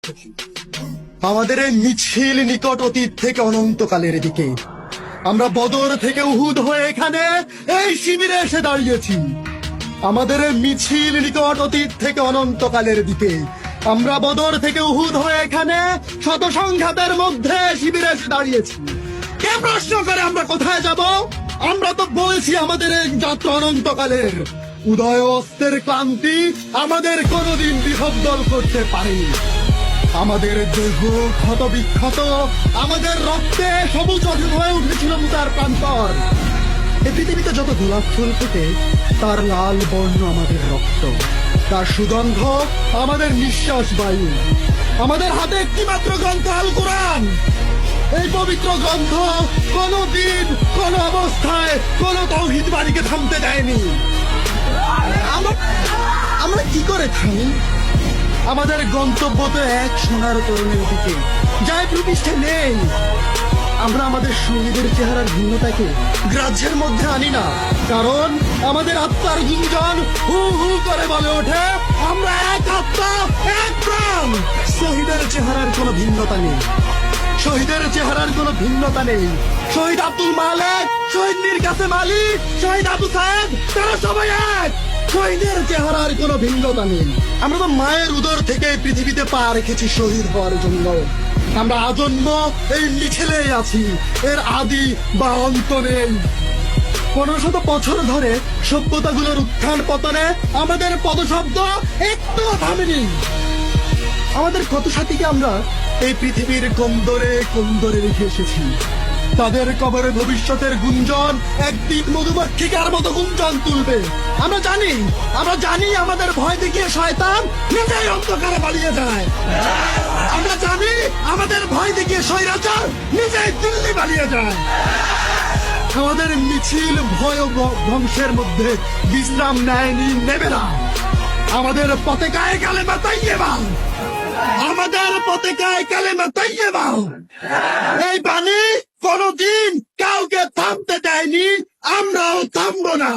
রেখেছি। আমাদের এই মিছিল নিকট অতীত থেকে অনন্তকালের দিকে। আমরা বদর থেকে উহুদ হয়ে এখানে এই শিবিরে এসে দাঁড়িয়েছি। আমাদের এই মিছিল নিকট অতীত থেকে অনন্তকালের দিকে। আমরা বদর থেকে উহুদ হয়ে এখানে শত সংঘাতের মধ্যে শিবিরে এসে দাঁড়িয়েছি। কে প্রশ্ন করে আমরা কোথায় যাব? আমরা তো বলছি আমাদের এই যাত্রা অনন্তকালের। উদয় অস্তের ক্লান্তি আমাদের কোনোদিন বিহদ্দল করতে পারেনি। আমাদের দেহ ক্ষত বিক্ষত, আমাদের রক্তে সবুজ অজীব হয়ে উঠেছিল মুতার প্রান্তর। এই পৃথিবীতে যত গোলাপ ফুল ফোটে তার লাল বর্ণ আমাদের রক্ত, তার সুগন্ধ আমাদের নিঃশ্বাস বায়ু। আমাদের হাতে একটি মাত্র গ্রন্থ আল কোরআন। এই পবিত্র গ্রন্থ কোনদিন কোন অবস্থায় কোন তাওহীদ বাড়িকে থামতে দেয়নি। আমরা কি করে থামি? আমাদের গন্তব্য তো এক সোনার তরুণের দিকে, যাই ভূপৃষ্ঠে নেই। আমরা আমাদের শহীদের চেহারার ভিন্নতাকে গ্রাহ্যের মধ্যে আনি না, কারণ আমাদের আত্মার গুঞ্জন হু হু করে বলে ওঠে, আমরা এক আত্মা, এক প্রাণ। শহীদের চেহারার কোনো ভিন্নতা নেই, শহীদের চেহারার কোনো ভিন্নতা নেই। শহীদ আব্দুল মালেক, শহীদ মীর কাসেম আলী, শহীদ আবু সাহেব, তারা সবাই এক। শহীদের চেহারার কোনো ভিন্নতা নেই। আমরা তো মায়ের উদর থেকে পৃথিবীতে পা রেখেছি শহীদ হওয়ার জন্য। আমরা আজন্ম এই মিছিলেই আছি, এর আদি বা অন্ত নেই। 1500 বছর ধরে সভ্যতাগুলোর উত্থান পতনে আমাদের পদশব্দ একটু থামেনি। আমাদের কত সাথীকে আমরা এই পৃথিবীর কোন্দরে কোন্দরে রেখে এসেছি। তাদের কবরে ভবিষ্যতের গুঞ্জন একদিন মধুমক্ষিকার মতো গুঞ্জন তুলবে। আমরা জানি আমাদের ভয় দেখিয়ে শয়তান নিজেই অন্ধকারে পালিয়ে যায়। আমরা জানি আমাদের ভয় দেখিয়ে স্বৈরাচার নিজেই দিল্লি পালিয়ে যায়। আমাদের মিছিল ভয় ও ধ্বংসের মধ্যে বিশ্রাম নেয়নি, নেবে না। আমাদের পতাকায় কালেমা তাইয়্যিবা, আমাদের পতাকায় কালেমা তাইয়্যিবা। এই বাণী কোনদিন কাউকে থামতে দেয়নি, আমরাও থামবো না।